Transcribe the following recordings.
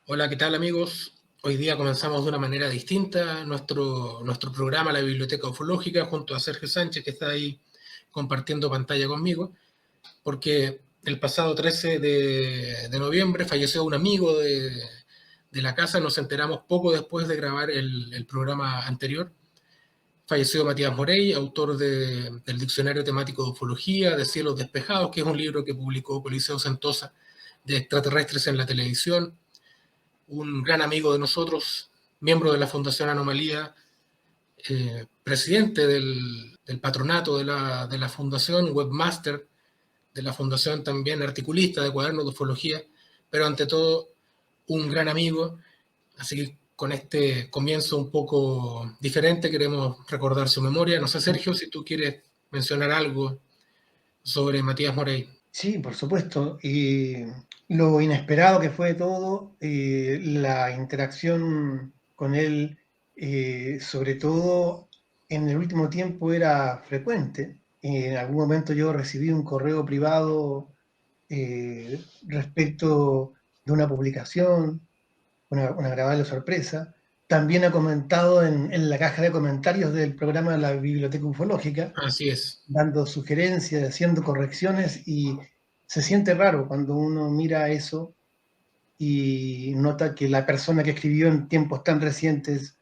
Hola, ¿qué tal amigos? Hoy día comenzamos de una manera distinta nuestro programa La Biblioteca Ufológica junto a Sergio Sánchez, que está ahí compartiendo pantalla conmigo, porque el pasado 13 de noviembre falleció un amigo de la casa. Nos enteramos poco después de grabar el programa anterior. Falleció Matías Morey, autor del Diccionario Temático de Ufología, de Cielos Despejados, que es un libro que publicó Coliseo Sentosa, de extraterrestres en la televisión. Un gran amigo de nosotros, miembro de la Fundación Anomalía, presidente del patronato de la Fundación, webmaster de la Fundación también, articulista de cuadernos de ufología, pero ante todo un gran amigo. Así que con este comienzo un poco diferente queremos recordar su memoria. No sé, Sergio, si tú quieres mencionar algo sobre Matías Morey. Sí, por supuesto. Y lo inesperado que fue todo, la interacción con él, sobre todo en el último tiempo, era frecuente. En algún momento yo recibí un correo privado respecto de una publicación, una agradable sorpresa. También ha comentado en la caja de comentarios del programa de la Biblioteca Ufológica, Así es. dando sugerencias, haciendo correcciones, y se siente raro cuando uno mira eso y nota que la persona que escribió en tiempos tan recientes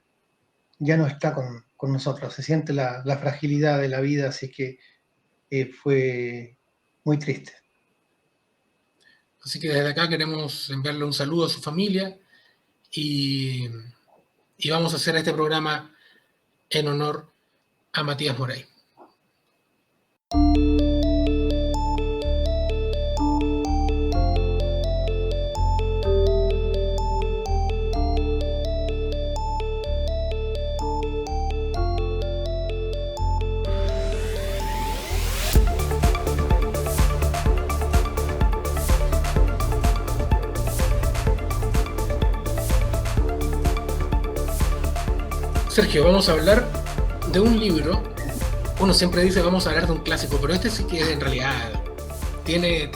ya no está con nosotros. Se siente la fragilidad de la vida, así que fue muy triste. Así que desde acá queremos enviarle un saludo a su familia y, y vamos a hacer este programa en honor a Matías Morey. Sergio, vamos a hablar de un libro. Uno siempre dice vamos a hablar de un clásico, pero este sí que en realidad tiene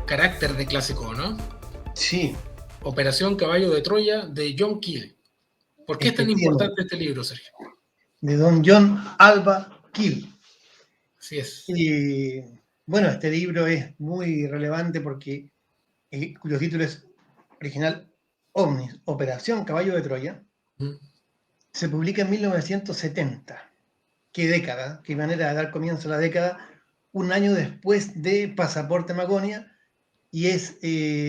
carácter de clásico, ¿no? Sí, Operación Caballo de Troya de John Keel. ¿Por qué es tan efectivamente, importante este libro, Sergio? de don John Alva Keel. Así es. Y bueno, este libro es muy relevante porque, cuyo título es original Omnis, Operación Caballo de Troya, Mm. se publica en 1970. Qué década, qué manera de dar comienzo a la década, un año después de Pasaporte Magonia, y es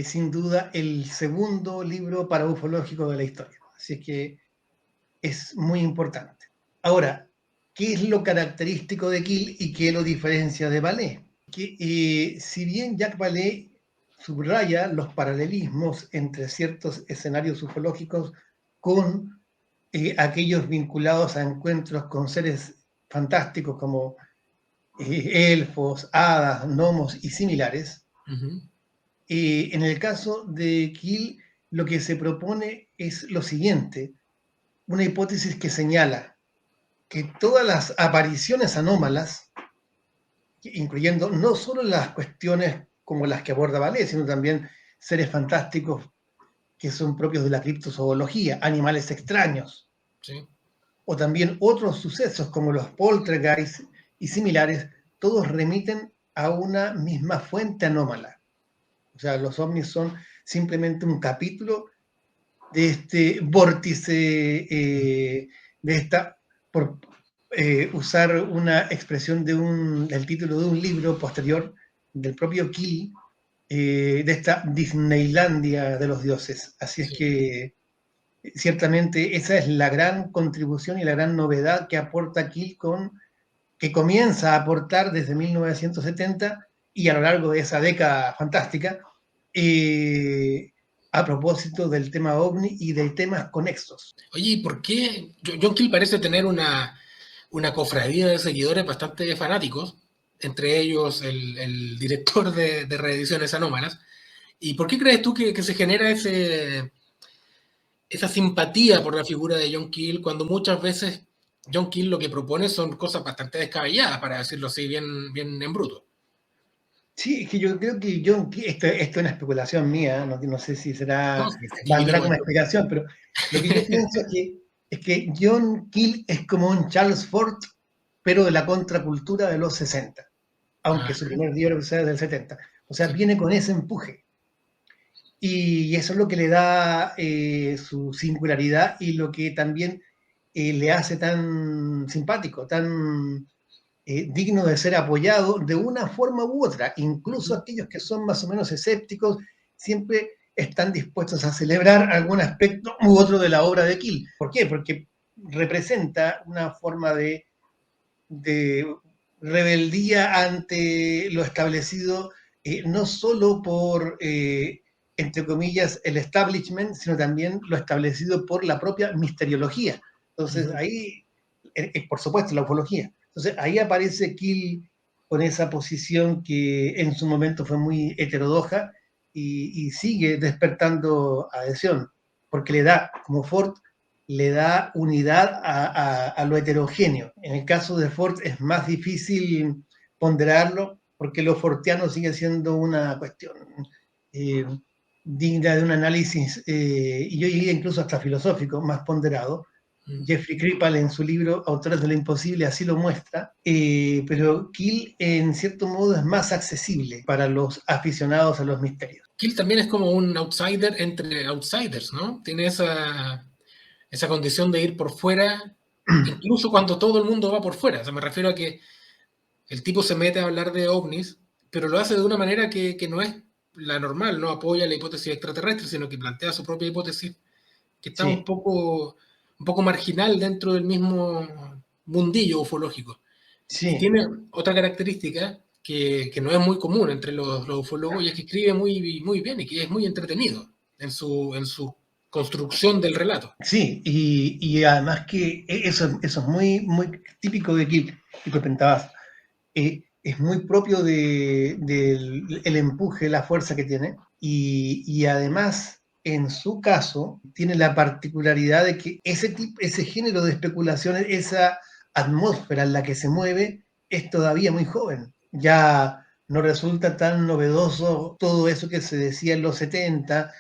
sin duda el segundo libro paraufológico de la historia. Así es que es muy importante. Ahora, ¿qué es lo característico de Keel y qué lo diferencia de Vallée? Que si bien Jacques Vallée subraya los paralelismos entre ciertos escenarios ufológicos con aquellos vinculados a encuentros con seres fantásticos como elfos, hadas, gnomos y similares, Uh-huh. en el caso de Keel lo que se propone es lo siguiente: una hipótesis que señala que todas las apariciones anómalas, incluyendo no solo las cuestiones como las que aborda Vallée, sino también seres fantásticos que son propios de la criptozoología, animales extraños, Sí. o también otros sucesos como los poltergeists y similares, todos remiten a una misma fuente anómala. O sea, los ovnis son simplemente un capítulo de este vórtice, de esta, por usar una expresión del título de un libro posterior del propio Keel, de esta Disneylandia de los dioses. Así es Sí. que ciertamente esa es la gran contribución y la gran novedad que aporta Keel, que comienza a aportar desde 1970 y a lo largo de esa década fantástica, eh, a propósito del tema OVNI y de temas conexos. Oye, ¿y por qué? John Keel parece tener una cofradía de seguidores bastante fanáticos, entre ellos el director de Reediciones Anómalas. ¿Y por qué crees tú que se genera esa simpatía por la figura de John Keel cuando muchas veces John Keel lo que propone son cosas bastante descabelladas, para decirlo así, bien en bruto? Sí, es que yo creo que John Keel, esto es una especulación mía, no sé si No, será, sí, aquí valdrá vinimos. como explicación, pero lo que yo pienso es que John Keel es como un Charles Ford, pero de la contracultura de los 60, aunque Ah, su primer libro sea del 70. O sea, sí. viene con ese empuje. Y eso es lo que le da su singularidad y lo que también le hace tan simpático, tan digno de ser apoyado de una forma u otra. Incluso Ujú. aquellos que son más o menos escépticos siempre están dispuestos a celebrar algún aspecto u otro de la obra de Kiel. ¿Por qué? Porque representa una forma de rebeldía ante lo establecido, no solo por, entre comillas, el establishment, sino también lo establecido por la propia misteriología. Entonces, Ujú. ahí, por supuesto, la ufología. Entonces, ahí aparece Kiel con esa posición que en su momento fue muy heterodoxa y sigue despertando adhesión, porque le da, como Ford, le da unidad a lo heterogéneo. En el caso de Ford es más difícil ponderarlo porque lo fortiano sigue siendo una cuestión eh, digna de un análisis, y yo diría incluso hasta filosófico, más ponderado. Mm. Jeffrey Kripal en su libro Autores de lo Imposible así lo muestra, pero Kiel en cierto modo es más accesible para los aficionados a los misterios. Kill también es como un outsider entre outsiders, ¿no? Tiene esa condición de ir por fuera, incluso cuando todo el mundo va por fuera. O sea, me refiero a que el tipo se mete a hablar de ovnis, pero lo hace de una manera que no es la normal, no apoya la hipótesis extraterrestre, sino que plantea su propia hipótesis, que está Sí, un poco marginal dentro del mismo mundillo ufológico. Y sí. tiene otra característica que no es muy común entre los ufólogos, y es que escribe muy bien y que es muy entretenido en su construcción del relato. Sí, y además que eso es muy, muy típico de Kiel, y que comentabas, es muy propio del el empuje, la fuerza que tiene, y además, en su caso, tiene la particularidad de que ese género de especulaciones, esa atmósfera en la que se mueve, es todavía muy joven. Ya no resulta tan novedoso todo eso que se decía en los 70,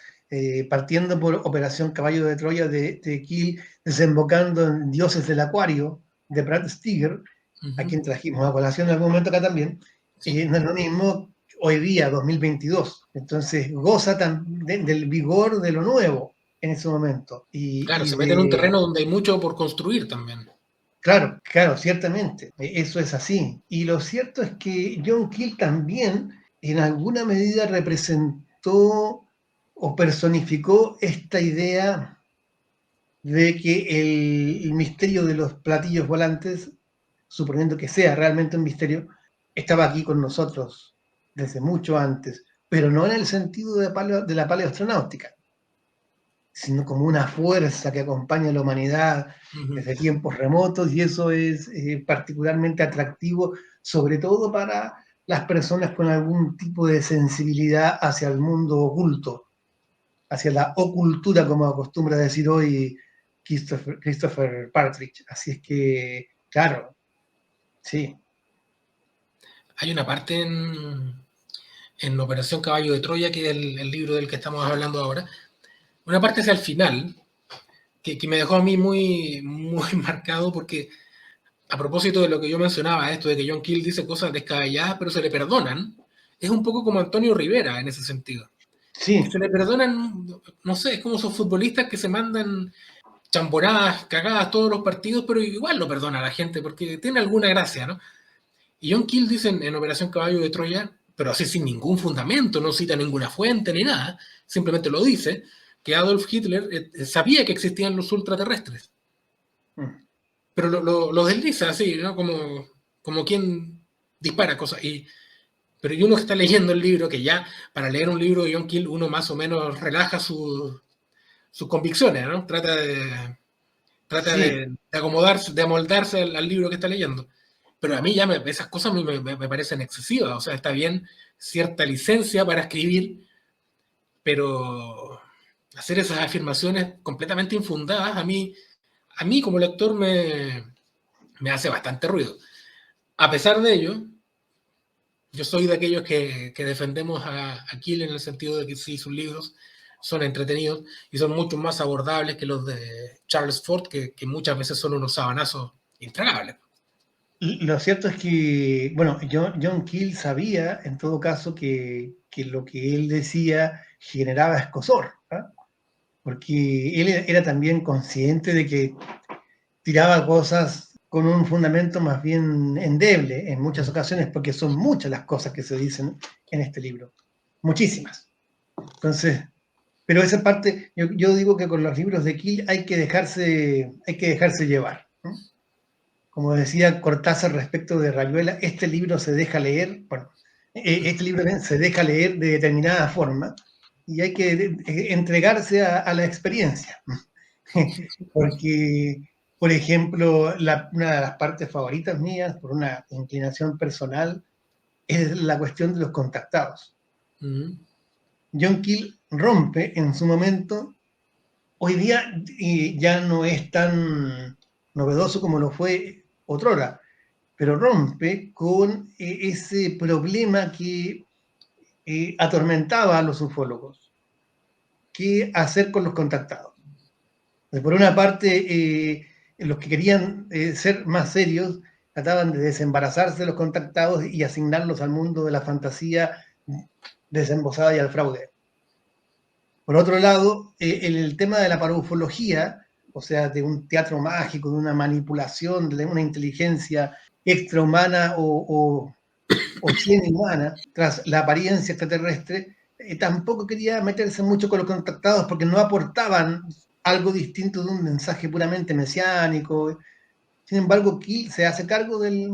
partiendo por Operación Caballo de Troya de Kiel, desembocando en Dioses del Acuario de Brad Stiger, a Ujú. quien trajimos a colación en algún momento acá también, Sí. no es lo mismo hoy día, 2022. Entonces goza del vigor de lo nuevo en ese momento. Claro, Y se mete en un de, terreno donde hay mucho por construir también. claro, claro, ciertamente, eso es así. Y lo cierto es que John Keel también en alguna medida representó o personificó esta idea de que el misterio de los platillos volantes, suponiendo que sea realmente un misterio, estaba aquí con nosotros desde mucho antes, pero no en el sentido de la paleoastronáutica, sino como una fuerza que acompaña a la humanidad Ujú. desde tiempos remotos, y eso es particularmente atractivo, sobre todo para las personas con algún tipo de sensibilidad hacia el mundo oculto, hacia la ocultura, como acostumbra decir hoy Christopher Partridge. Así es que, claro, sí, Hay una parte en Operación Caballo de Troya, que es el libro del que estamos hablando ahora, una parte hacia el final, que me dejó a mí muy marcado porque a propósito de lo que yo mencionaba, esto de que John Keel dice cosas descabelladas pero se le perdonan, es un poco como Antonio Rivera en ese sentido. Que se sí, le perdonan, no sé, es como esos futbolistas que se mandan chamboradas, cagadas todos los partidos, pero igual lo perdona a la gente porque tiene alguna gracia, ¿no? Y John Keel dice en Operación Caballo de Troya, pero así sin ningún fundamento, no cita ninguna fuente ni nada, simplemente lo dice, que Adolf Hitler sabía que existían los ultraterrestres, mm, pero lo desliza así, ¿no? Como quien dispara cosas. Pero y uno está leyendo el libro, que ya para leer un libro de John Keel uno más o menos relaja sus convicciones, ¿no? Trata sí, de acomodarse, de amoldarse al libro que está leyendo. Pero a mí ya esas cosas me parecen excesivas. O sea, está bien cierta licencia para escribir, pero hacer esas afirmaciones completamente infundadas a mí como lector me hace bastante ruido. A pesar de ello, Yo soy de aquellos que defendemos a Kiel en el sentido de que sí, sus libros son entretenidos y son mucho más abordables que los de Charles Fort, que muchas veces son unos sabanazos intragables. Lo cierto es que, bueno, John Keel sabía, en todo caso, que lo que él decía generaba escozor, ¿ah? Porque él era también consciente de que tiraba cosas con un fundamento más bien endeble en muchas ocasiones, porque son muchas las cosas que se dicen en este libro, muchísimas. Entonces, pero esa parte, yo digo que con los libros de Keel hay que dejarse llevar, ¿no? Como decía Cortázar respecto de Rayuela, este libro se deja leer, bueno, este libro se deja leer de determinada forma y hay que entregarse a la experiencia. Porque, por ejemplo, una de las partes favoritas mías, por una inclinación personal, es la cuestión de los contactados. John Keel rompe en su momento, hoy día ya no es tan novedoso como lo fue otrora, pero rompe con ese problema que atormentaba a los ufólogos. ¿Qué hacer con los contactados? Por una parte, los que querían ser más serios trataban de desembarazarse de los contactados y asignarlos al mundo de la fantasía desembosada y al fraude. Por otro lado, el tema de la paraufología, o sea, de un teatro mágico, de una manipulación, de una inteligencia extrahumana o semi-humana, tras la apariencia extraterrestre, tampoco quería meterse mucho con los contactados porque no aportaban algo distinto de un mensaje puramente mesiánico. Sin embargo, Keel se hace cargo del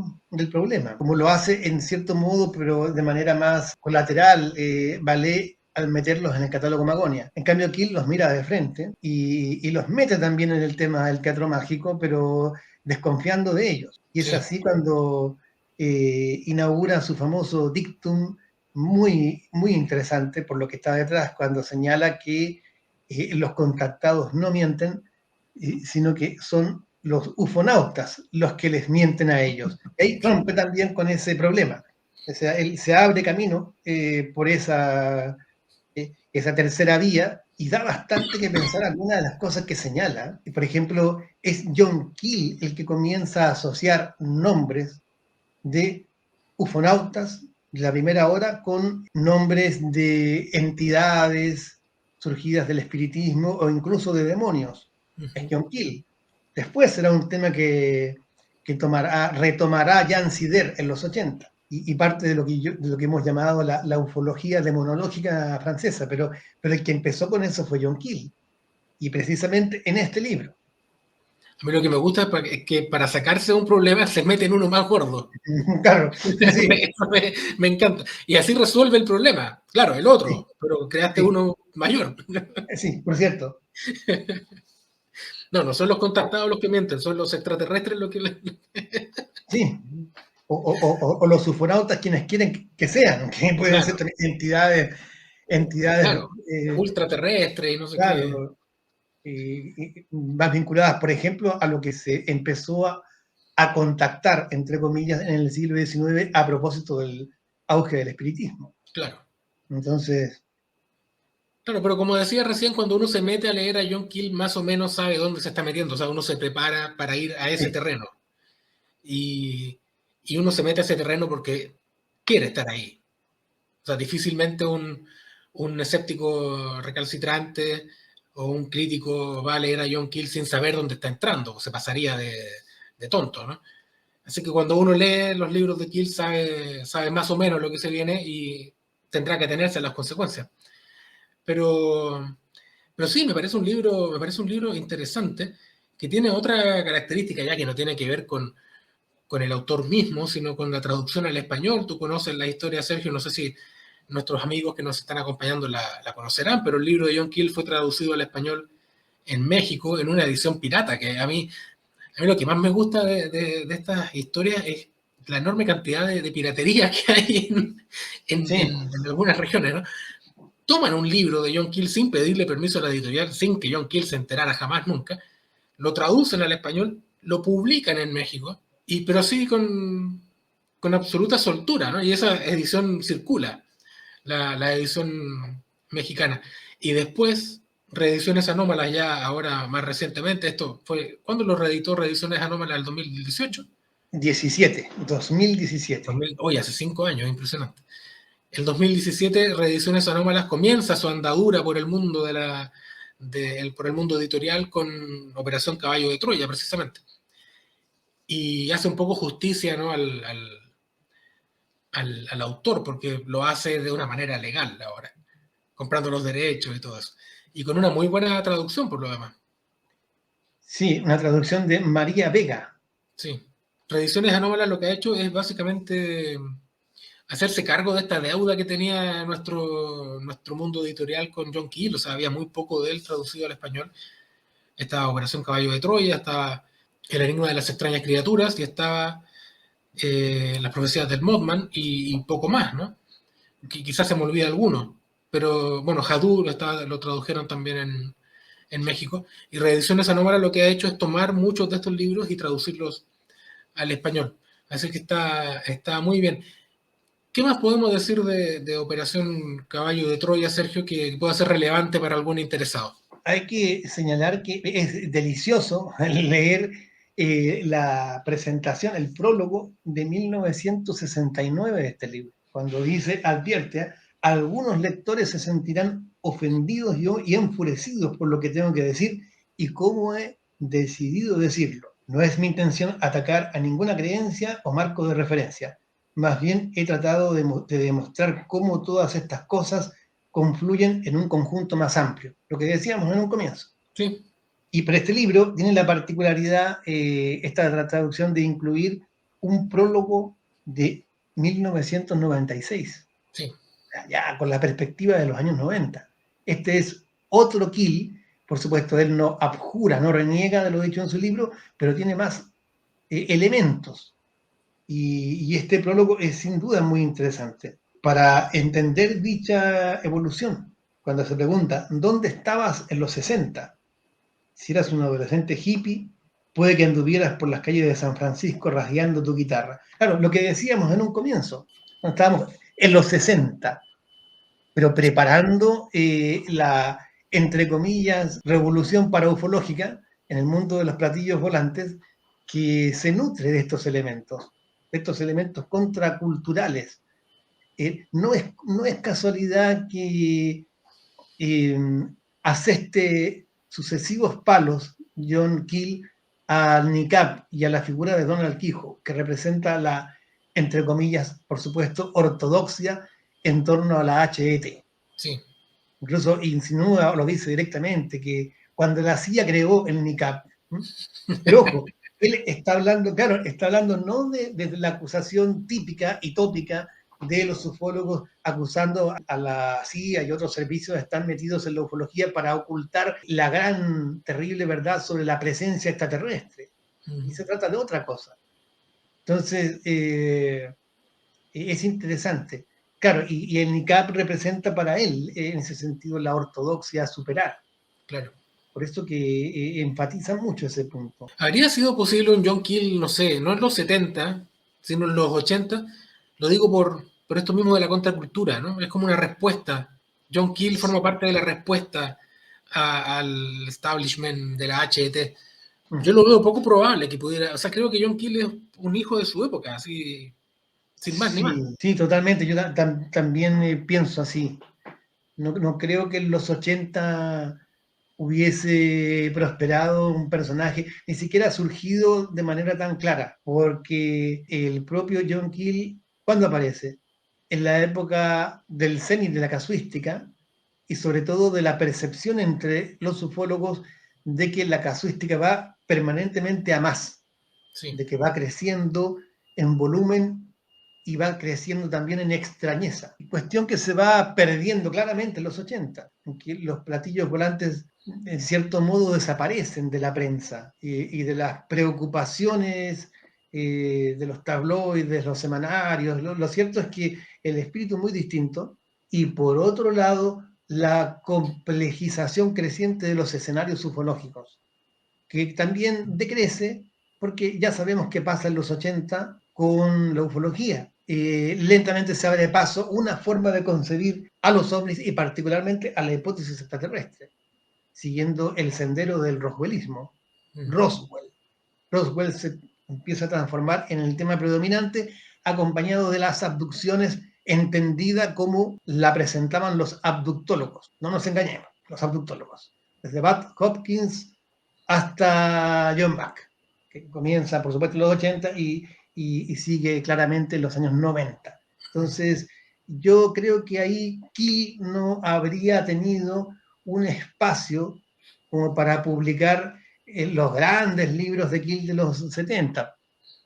problema, como lo hace en cierto modo, pero de manera más colateral, Vallée al meterlos en el catálogo Magonia. En cambio, Keel los mira de frente y los mete también en el tema del teatro mágico, pero desconfiando de ellos. Y es así cuando inaugura su famoso dictum, muy, muy interesante por lo que está detrás, cuando señala que los contactados no mienten, sino que son los ufonautas los que les mienten a ellos. Y ahí rompe también con ese problema. O sea, él se abre camino por esa tercera vía y da bastante que pensar algunas de las cosas que señala. Por ejemplo, es John Keel el que comienza a asociar nombres de ufonautas de la primera hora con nombres de entidades surgidas del espiritismo o incluso de demonios. Es John Keel. Después será un tema que retomará Jan Sider en los 80 y parte de lo que hemos llamado la ufología demonológica francesa, pero el que empezó con eso fue John Keel, y precisamente en este libro. A mí lo que me gusta es que para sacarse un problema se mete en uno más gordo. Claro, sí. Eso me encanta. Y así resuelve el problema. Claro, el otro, sí, pero creaste uno mayor. Sí, por cierto. No son los contactados los que mienten, son los extraterrestres los que... Sí, o los ufonautas quienes quieren que sean, que pueden ser entidades claro, ultraterrestres y no sé claro, qué. Más vinculadas, por ejemplo, a lo que se empezó a contactar, entre comillas, en el siglo XIX a propósito del auge del espiritismo. Claro. Entonces... Claro, pero como decía recién, cuando uno se mete a leer a John Keel, más o menos sabe dónde se está metiendo, o sea, uno se prepara para ir a ese terreno. Y uno se mete a ese terreno porque quiere estar ahí. O sea, difícilmente un escéptico recalcitrante o un crítico va a leer a John Keel sin saber dónde está entrando, o se pasaría de tonto, ¿no? Así que cuando uno lee los libros de Keel sabe más o menos lo que se viene y tendrá que atenerse a las consecuencias. Pero sí, me parece un libro interesante que tiene otra característica ya que no tiene que ver con el autor mismo, sino con la traducción al español. Tú conoces la historia, Sergio, no sé si nuestros amigos que nos están acompañando la conocerán, pero el libro de John Keel fue traducido al español en México en una edición pirata, que a mí lo que más me gusta de estas historias es la enorme cantidad de piratería que hay en algunas regiones, ¿no? Toman un libro de John Keel sin pedirle permiso a la editorial, sin que John Keel se enterara jamás nunca, lo traducen al español, lo publican en México, pero sí con con absoluta soltura, ¿no? Y esa edición circula, la edición mexicana. Y después, reediciones anómalas ya ahora más recientemente, esto fue, ¿cuándo lo reeditó Reediciones Anómalas? ¿El 2018? 2017. Oye, hace 5 años, impresionante. El 2017, Reediciones Anómalas comienza su andadura por el mundo por el mundo editorial con Operación Caballo de Troya, precisamente. Y hace un poco justicia, ¿no?, al autor, porque lo hace de una manera legal ahora, comprando los derechos y todo eso. Y con una muy buena traducción, por lo demás. Sí, una traducción de María Vega. Sí. Reediciones Anómalas lo que ha hecho es básicamente hacerse cargo de esta deuda que tenía nuestro mundo editorial con John Keel. O sea, había muy poco de él traducido al español. Estaba Operación Caballo de Troya, estaba El Enigma de las Extrañas Criaturas y estaba Las Profecías del Mothman y poco más, ¿no? Quizás se me olvida alguno, pero bueno, Hadú lo tradujeron también en México, y Reediciones Anómalas lo que ha hecho es tomar muchos de estos libros y traducirlos al español. Así que está muy bien. ¿Qué más podemos decir de Operación Caballo de Troya, Sergio, que pueda ser relevante para algún interesado? Hay que señalar que es delicioso leer la presentación, el prólogo de 1969 de este libro, cuando dice, advierte, algunos lectores se sentirán ofendidos y enfurecidos por lo que tengo que decir y cómo he decidido decirlo. No es mi intención atacar a ninguna creencia o marco de referencia. Más bien he tratado de demostrar cómo todas estas cosas confluyen en un conjunto más amplio, lo que decíamos en un comienzo. Sí. Y para este libro tiene la particularidad, esta traducción, de incluir un prólogo de 1996, Sí. ya con la perspectiva de los años 90. Este es otro Keel, por supuesto, él no abjura, no reniega de lo dicho en su libro, pero tiene más elementos. Y este prólogo es sin duda muy interesante para entender dicha evolución. Cuando se pregunta, ¿dónde estabas en los 60? Si eras un adolescente hippie, puede que anduvieras por las calles de San Francisco rasgueando tu guitarra. Claro, lo que decíamos en un comienzo, cuando estábamos en los 60, pero preparando la, entre comillas, revolución paraufológica en el mundo de los platillos volantes, que se nutre de estos elementos contraculturales. No es casualidad que aseste sucesivos palos John Keel al NICAP y a la figura de Donald Quijo, que representa la, entre comillas, por supuesto, ortodoxia en torno a la HET. Sí. Incluso insinúa o lo dice directamente que cuando la CIA creó el NICAP, pero ojo, él está hablando, claro, está hablando no de la acusación típica y tópica de los ufólogos acusando a la CIA y otros servicios de estar metidos en la ufología para ocultar la gran, terrible verdad sobre la presencia extraterrestre. Y se trata de otra cosa. Entonces, es interesante. Claro, y el NICAP representa para él, en ese sentido, la ortodoxia a superar. Claro. Por eso que enfatiza mucho ese punto. ¿Habría sido posible un John Keel, no sé, no en los 70, sino en los 80? Lo digo por esto mismo de la contracultura, ¿no? Es como una respuesta. John Keel forma parte de la respuesta al establishment de la HET. Yo lo veo poco probable que pudiera, o sea, creo que John Keel es un hijo de su época, así, sin más ni más. Sí, totalmente. Yo también pienso así. No creo que en los 80 hubiese prosperado un personaje, ni siquiera surgido de manera tan clara, porque el propio John Keel, ¿cuándo aparece? En la época del cenit de la casuística y sobre todo de la percepción entre los ufólogos de que la casuística va permanentemente a más, Sí. de que va creciendo en volumen y va creciendo también en extrañeza. Cuestión que se va perdiendo claramente en los 80, en que los platillos volantes en cierto modo desaparecen de la prensa y de las preocupaciones de los tabloides, los semanarios. Lo cierto es que el espíritu es muy distinto y por otro lado la complejización creciente de los escenarios ufológicos, que también decrece porque ya sabemos qué pasa en los 80 con la ufología. Lentamente se abre paso una forma de concebir a los ovnis y particularmente a la hipótesis extraterrestre, siguiendo el sendero del roswellismo. Roswell se empieza a transformar en el tema predominante, acompañado de las abducciones, entendida como la presentaban los abductólogos. No nos engañemos, los abductólogos. Desde Bud Hopkins hasta John Buck, que comienza, por supuesto, en los 80 y sigue claramente en los años 90. Entonces, yo creo que ahí Keel no habría tenido un espacio como para publicar los grandes libros de Keel de los 70,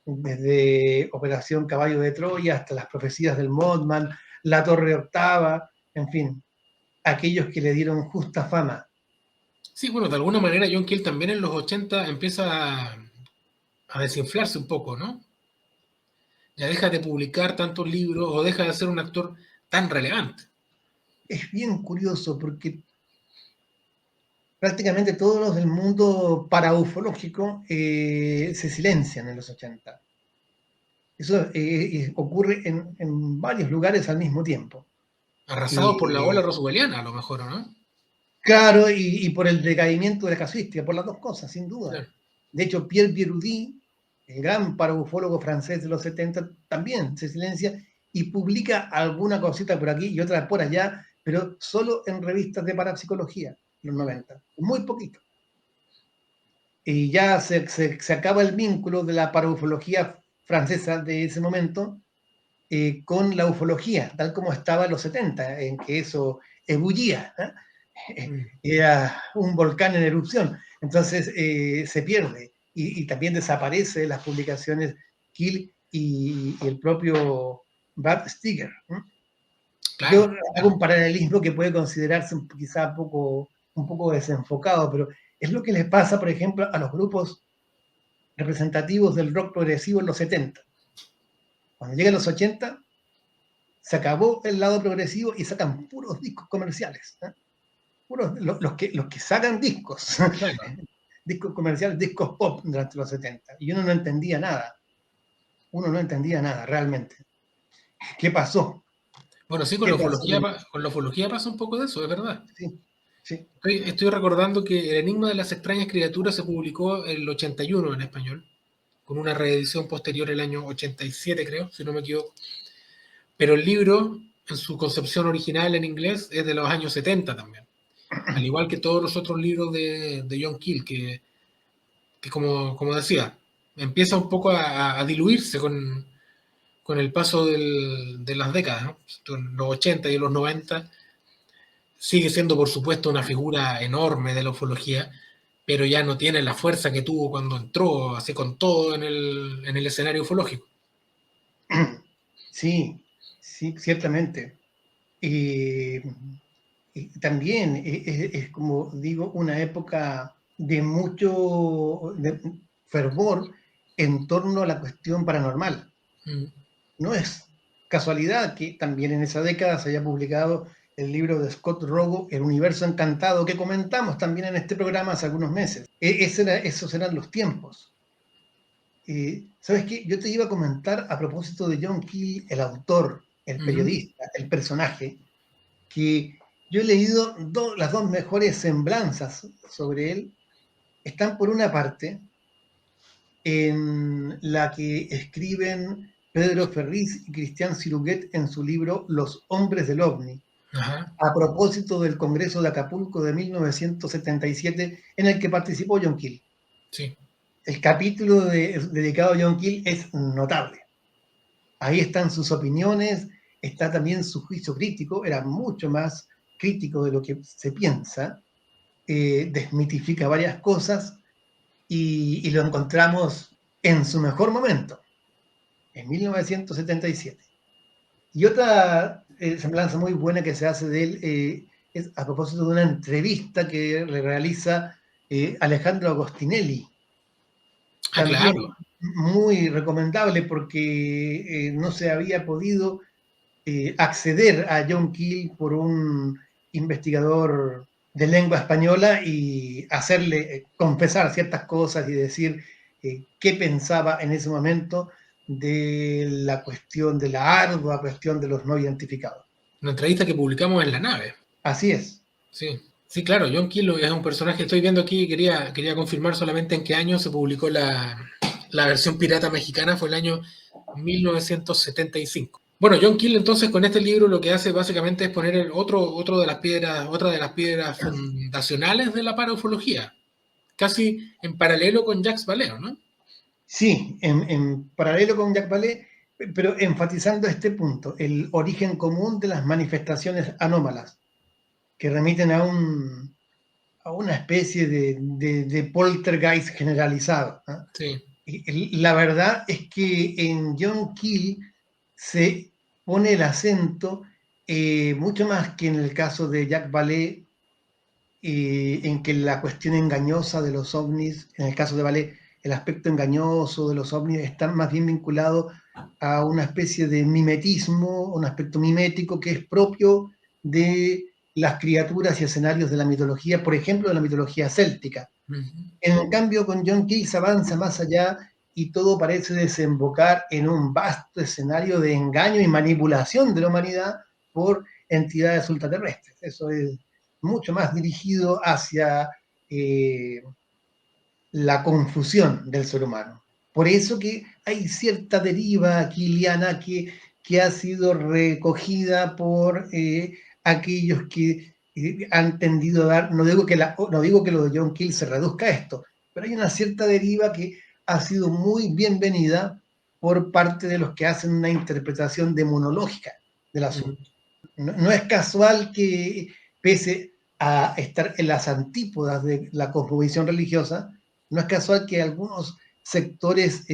desde Operación Caballo de Troya hasta las profecías del Mothman, La Torre Octava, en fin, aquellos que le dieron justa fama. Sí, bueno, de alguna manera John Keel también en los 80 empieza a desinflarse un poco, ¿no? Ya deja de publicar tantos libros o deja de ser un actor tan relevante. Es bien curioso porque prácticamente todos los del mundo paraufológico se silencian en los 80. Eso ocurre en varios lugares al mismo tiempo. Arrasados por la ola roswelliana, a lo mejor, ¿no? Claro, y por el decaimiento de la casuística, por las dos cosas, sin duda. Claro. De hecho, Pierre Birudi, el gran paraufólogo francés de los 70, también se silencia y publica alguna cosita por aquí y otra por allá, pero solo en revistas de parapsicología, en los 90, muy poquito. Y ya se acaba el vínculo de la paraufología francesa de ese momento con la ufología, tal como estaba en los 70, en que eso ebullía, era un volcán en erupción. Entonces se pierde y también desaparece de las publicaciones Keel y el propio Brad Stiger. Claro, Yo hago un paralelismo que puede considerarse quizá un poco desenfocado, pero es lo que les pasa, por ejemplo, a los grupos representativos del rock progresivo en los 70. Cuando llegan los 80, se acabó el lado progresivo y sacan puros discos comerciales. Puros, los que sacan discos, claro. discos comerciales, discos pop durante los 70. Y uno no entendía nada. Uno no entendía nada, realmente. ¿Qué pasó? Bueno, sí, ¿Qué pasó? con la ufología pasa un poco de eso, es verdad. Sí, sí. Estoy recordando que El Enigma de las extrañas criaturas se publicó en el 81 en español, con una reedición posterior el año 87, creo, si no me equivoco. Pero el libro, en su concepción original en inglés, es de los años 70 también. Al igual que todos los otros libros de John Keel, que como decía, empieza un poco a diluirse con el paso de las décadas, ¿no? En los 80 y en los 90 sigue siendo, por supuesto, una figura enorme de la ufología, pero ya no tiene la fuerza que tuvo cuando entró, así con todo en el escenario ufológico. Sí, sí, ciertamente. Y también es, como digo, una época de mucho fervor en torno a la cuestión paranormal. No es casualidad que también en esa década se haya publicado el libro de Scott Rogo, El Universo Encantado, que comentamos también en este programa hace algunos meses. Esos eran los tiempos. ¿Sabes qué? Yo te iba a comentar a propósito de John Keel, el autor, el periodista, el personaje, que yo he leído las dos mejores semblanzas sobre él. Están por una parte en la que escriben Pedro Ferriz y Cristian Siruguet en su libro Los hombres del OVNI, Ajá. a propósito del Congreso de Acapulco de 1977 en el que participó John Keel. Sí. El capítulo dedicado a John Keel es notable. Ahí están sus opiniones, está también su juicio crítico, era mucho más crítico de lo que se piensa, desmitifica varias cosas y lo encontramos en su mejor momento, en 1977. Y otra semblanza muy buena que se hace de él es a propósito de una entrevista que le realiza Alejandro Agostinelli. Ah, También claro. muy recomendable porque no se había podido acceder a John Keel por un investigador de lengua española y hacerle confesar ciertas cosas y decir qué pensaba en ese momento de la cuestión de la ardua cuestión de los no identificados. Una entrevista que publicamos en La Nave. Así es. Sí, sí, claro, John Keel es un personaje, estoy viendo aquí, quería confirmar solamente en qué año se publicó la versión pirata mexicana, fue el año 1975. Bueno, John Keel entonces con este libro lo que hace básicamente es poner otra de las piedras fundacionales de la paraufología, casi en paralelo con Jacques Vallée, ¿no? Sí, en paralelo con Jacques Vallée, pero enfatizando este punto, el origen común de las manifestaciones anómalas, que remiten a una especie de poltergeist generalizado, ¿no? Sí. La verdad es que en John Keel se pone el acento mucho más que en el caso de Jacques Vallée, en que la cuestión engañosa de los ovnis, en el caso de Vallée, el aspecto engañoso de los ovnis está más bien vinculado a una especie de mimetismo, un aspecto mimético que es propio de las criaturas y escenarios de la mitología, por ejemplo, de la mitología céltica. En cambio, con John Keel se avanza más allá y todo parece desembocar en un vasto escenario de engaño y manipulación de la humanidad por entidades ultraterrestres. Eso es mucho más dirigido hacia la confusión del ser humano. Por eso que hay cierta deriva kiliana que ha sido recogida por aquellos que han tendido a dar, no digo que lo de John Keel se reduzca a esto, pero hay una cierta deriva que ha sido muy bienvenida por parte de los que hacen una interpretación demonológica del asunto. No es casual que, pese a estar en las antípodas de la cosmovisión religiosa, no es casual que algunos sectores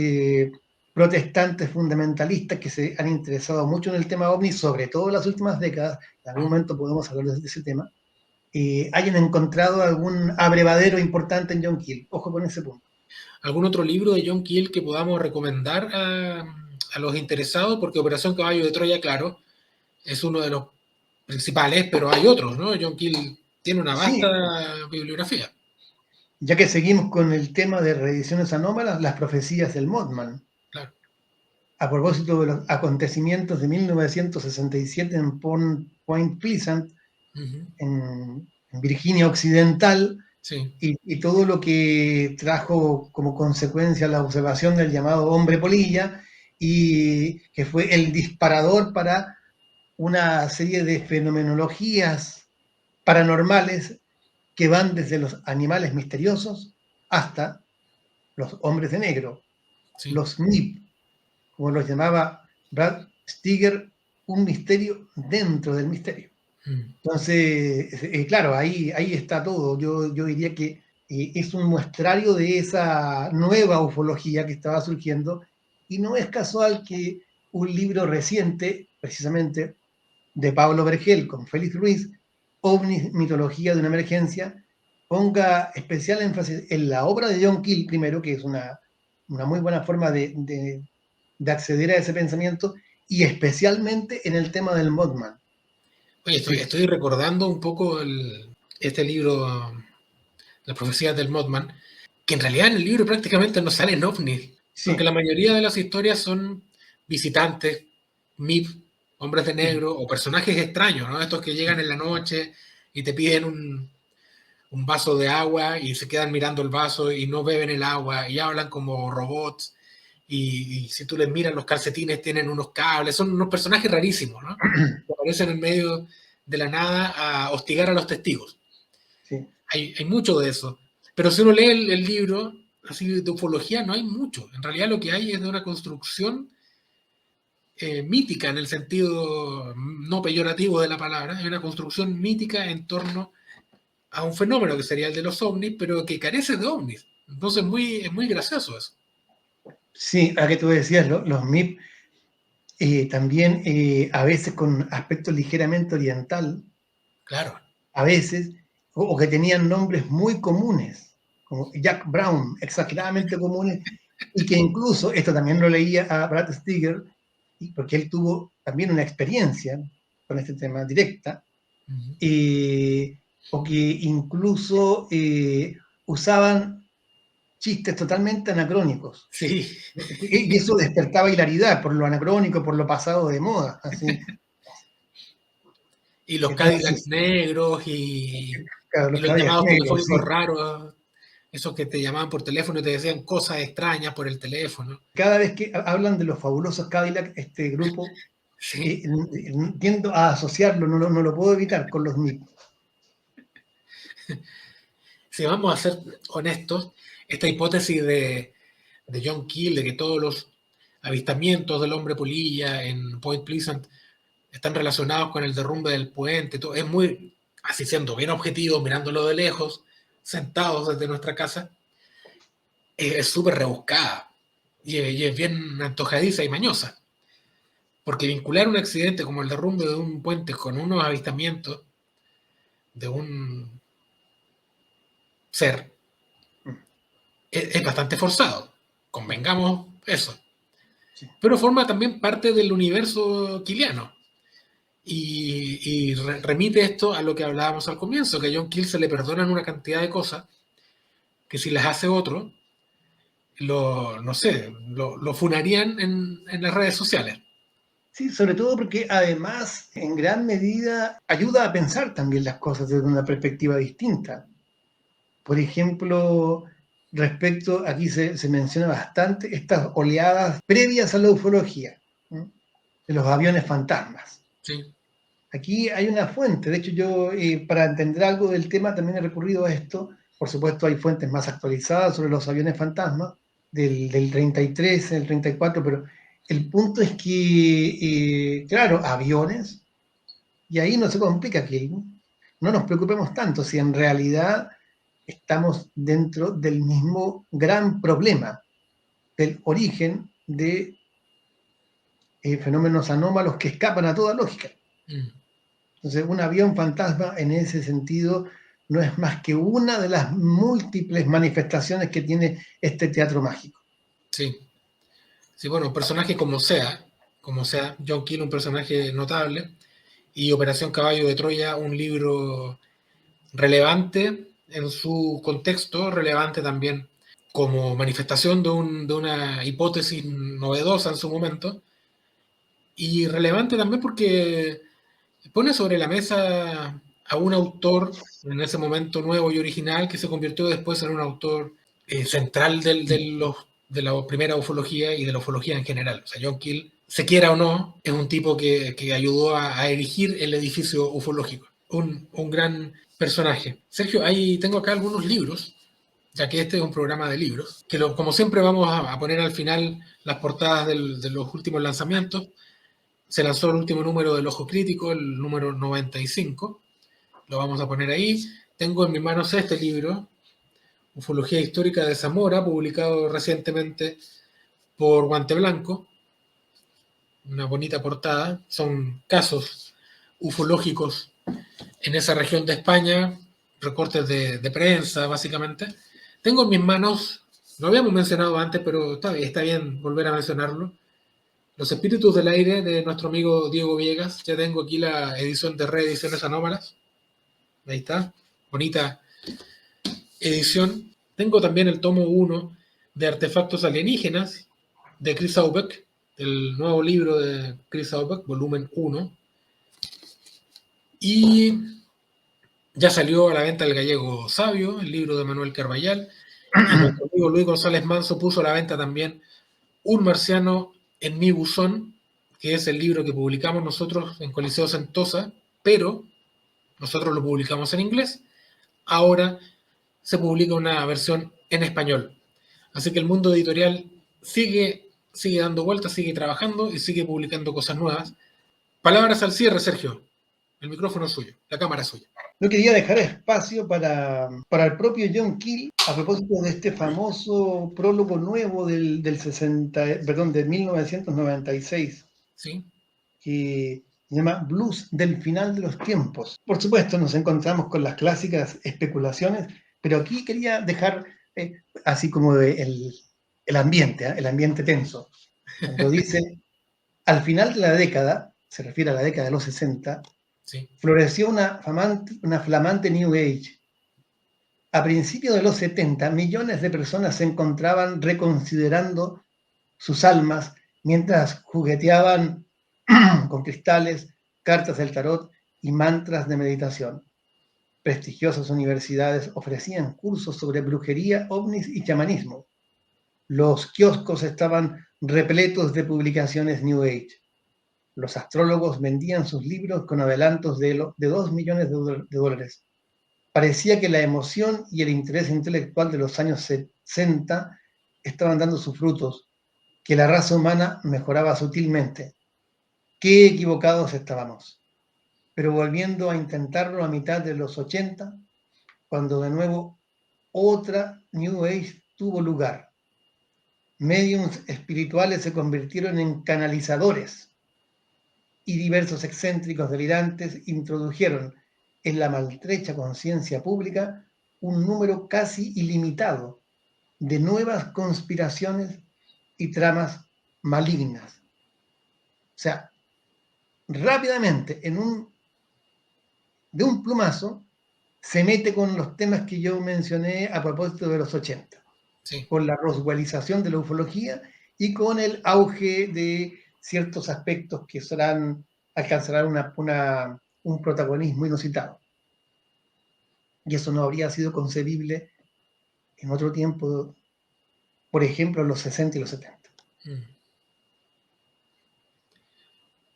protestantes fundamentalistas que se han interesado mucho en el tema ovni, sobre todo en las últimas décadas, en algún momento podemos hablar de ese tema, hayan encontrado algún abrevadero importante en John Keel. Ojo con ese punto. ¿Algún otro libro de John Keel que podamos recomendar a los interesados? Porque Operación Caballo de Troya, claro, es uno de los principales, pero hay otros, ¿no? John Keel tiene una vasta bibliografía. Ya que seguimos con el tema de reediciones anómalas, las profecías del Mothman. Claro. A propósito de los acontecimientos de 1967 en Point Pleasant, en Virginia Occidental, sí. y todo lo que trajo como consecuencia la observación del llamado hombre polilla, y que fue el disparador para una serie de fenomenologías paranormales que van desde los animales misteriosos hasta los hombres de negro, Sí. los MIP, como los llamaba Brad Stiger, un misterio dentro del misterio. Entonces, claro, ahí está todo. Yo diría que es un muestrario de esa nueva ufología que estaba surgiendo, y no es casual que un libro reciente, precisamente, de Pablo Vergel con Félix Ruiz, OVNI, mitología de una emergencia, ponga especial énfasis en la obra de John Keel, primero, que es una muy buena forma de acceder a ese pensamiento, y especialmente en el tema del Mothman. Oye, estoy recordando un poco este libro, Las profecías del Mothman, que en realidad en el libro prácticamente no salen ovnis, Sí. porque la mayoría de las historias son visitantes, MIP, hombres de negro, o personajes extraños, ¿no? Estos que llegan en la noche y te piden un vaso de agua y se quedan mirando el vaso y no beben el agua y hablan como robots. Y si tú les miras, los calcetines tienen unos cables, son unos personajes rarísimos, ¿no? Que aparecen en medio de la nada a hostigar a los testigos. Sí. Hay mucho de eso. Pero si uno lee el libro, así de ufología, no hay mucho. En realidad lo que hay es de una construcción mítica, en el sentido no peyorativo de la palabra, hay una construcción mítica en torno a un fenómeno que sería el de los ovnis, pero que carece de ovnis. Entonces es muy gracioso eso. Sí, a que tú decías, los MIP también a veces con aspecto ligeramente oriental, Claro. a veces, o que tenían nombres muy comunes, como Jack Brown, exageradamente comunes, y que incluso, esto también lo leía a Brad Stiger, porque él tuvo también una experiencia con este tema directa, o que incluso usaban chistes totalmente anacrónicos. Sí. Y eso despertaba hilaridad por lo anacrónico, por lo pasado de moda. Así. Y los Entonces, Cadillacs negros claro, y los los caballos llamados negros, telefónicos sí. raros, esos que te llamaban por teléfono y te decían cosas extrañas por el teléfono. Cada vez que hablan de los fabulosos Cadillac, este grupo, Sí. tiendo a asociarlo, no lo puedo evitar con los MIP. Si vamos a ser honestos, esta hipótesis de John Keel, de que todos los avistamientos del hombre polilla en Point Pleasant están relacionados con el derrumbe del puente, todo, es muy, así siendo bien objetivo, mirándolo de lejos, sentados desde nuestra casa, es súper rebuscada y es bien antojadiza y mañosa. Porque vincular un accidente como el derrumbe de un puente con unos avistamientos de un ser es bastante forzado. Convengamos eso. Sí. Pero forma también parte del universo kiliano. Y remite esto a lo que hablábamos al comienzo, que a John Keel se le perdonan una cantidad de cosas que si las hace otro, no sé, lo funarían en las redes sociales. Sí, sobre todo porque además, en gran medida, ayuda a pensar también las cosas desde una perspectiva distinta. Por ejemplo, respecto, aquí se menciona bastante, estas oleadas previas a la ufología, ¿no? De los aviones fantasmas. Sí. Aquí hay una fuente, de hecho yo para entender algo del tema también he recurrido a esto, por supuesto hay fuentes más actualizadas sobre los aviones fantasmas del 33, el 34, pero el punto es que, claro, aviones, y ahí no se complica que no nos preocupemos tanto si en realidad estamos dentro del mismo gran problema, del origen de fenómenos anómalos que escapan a toda lógica. Mm. Entonces, un avión fantasma en ese sentido no es más que una de las múltiples manifestaciones que tiene este teatro mágico. Sí. Sí, bueno, un personaje como sea, John Keel un personaje notable, y Operación Caballo de Troya, un libro relevante en su contexto, relevante también como manifestación de una hipótesis novedosa en su momento, y relevante también porque pone sobre la mesa a un autor en ese momento nuevo y original que se convirtió después en un autor central de la primera ufología y de la ufología en general. O sea, John Keel, se quiera o no, es un tipo que ayudó a erigir el edificio ufológico. Un gran personaje. Sergio, ahí tengo acá algunos libros, ya que este es un programa de libros, que como siempre vamos a poner al final las portadas de los últimos lanzamientos. Se lanzó el último número del Ojo Crítico, el número 95. Lo vamos a poner ahí. Tengo en mis manos este libro, Ufología Histórica de Zamora, publicado recientemente por Guante Blanco. Una bonita portada. Son casos ufológicos en esa región de España, recortes de prensa, básicamente. Tengo en mis manos, lo habíamos mencionado antes, pero está bien volver a mencionarlo, Los Espíritus del Aire de nuestro amigo Diego Villegas. Ya tengo aquí la edición de Reediciones Anómalas. Ahí está. Bonita edición. Tengo también el tomo 1 de Artefactos Alienígenas de Chris Aubeck, el nuevo libro de Chris Aubeck, volumen 1. Y ya salió a la venta El Gallego Sabio, el libro de Manuel Carballal. Y nuestro amigo Luis González Manso puso a la venta también Un marciano en mi buzón, que es el libro que publicamos nosotros en Coliseo Sentosa, pero nosotros lo publicamos en inglés. Ahora se publica una versión en español. Así que el mundo editorial sigue dando vueltas, sigue trabajando y sigue publicando cosas nuevas. Palabras al cierre, Sergio. El micrófono es suyo, la cámara es suya. Yo quería dejar espacio para el propio John Keel a propósito de este famoso prólogo nuevo del 60, perdón, de 1996, ¿Sí? que se llama Blues del final de los tiempos. Por supuesto, nos encontramos con las clásicas especulaciones, pero aquí quería dejar así como el ambiente, el ambiente tenso. Cuando dice, al final de la década, se refiere a la década de los 60, Sí. floreció una flamante New Age, a principios de los 70, millones de personas se encontraban reconsiderando sus almas mientras jugueteaban con cristales, cartas del tarot y mantras de meditación. Prestigiosas universidades ofrecían cursos sobre brujería, ovnis y chamanismo. Los kioscos estaban repletos de publicaciones New Age. Los astrólogos vendían sus libros con adelantos de 2 millones de dólares. Parecía que la emoción y el interés intelectual de los años 60 estaban dando sus frutos, que la raza humana mejoraba sutilmente. Qué equivocados estábamos. Pero volviendo a intentarlo a mitad de los 80, cuando de nuevo otra New Age tuvo lugar. Mediums espirituales se convirtieron en canalizadores y diversos excéntricos delirantes introdujeron en la maltrecha conciencia pública un número casi ilimitado de nuevas conspiraciones y tramas malignas. O sea, rápidamente, de un plumazo, se mete con los temas que yo mencioné a propósito de los 80, Sí. con la roswellización de la ufología y con el auge de ciertos aspectos que alcanzarán un protagonismo inusitado. Y eso no habría sido concebible en otro tiempo, por ejemplo, en los 60 y los 70.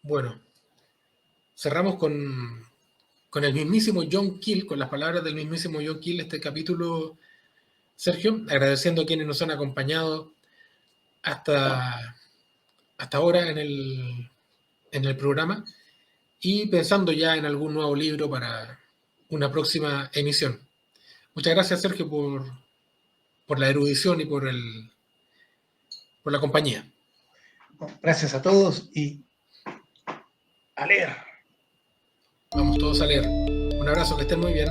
Bueno, cerramos con el mismísimo John Keel, con las palabras del mismísimo John Keel, este capítulo, Sergio, agradeciendo a quienes nos han acompañado hasta ahora en el programa y pensando ya en algún nuevo libro para una próxima emisión. Muchas gracias, Sergio, por la erudición y por la compañía. Gracias a todos y a leer. Vamos todos a leer. Un abrazo, que estén muy bien.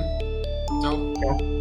Chao. Chao.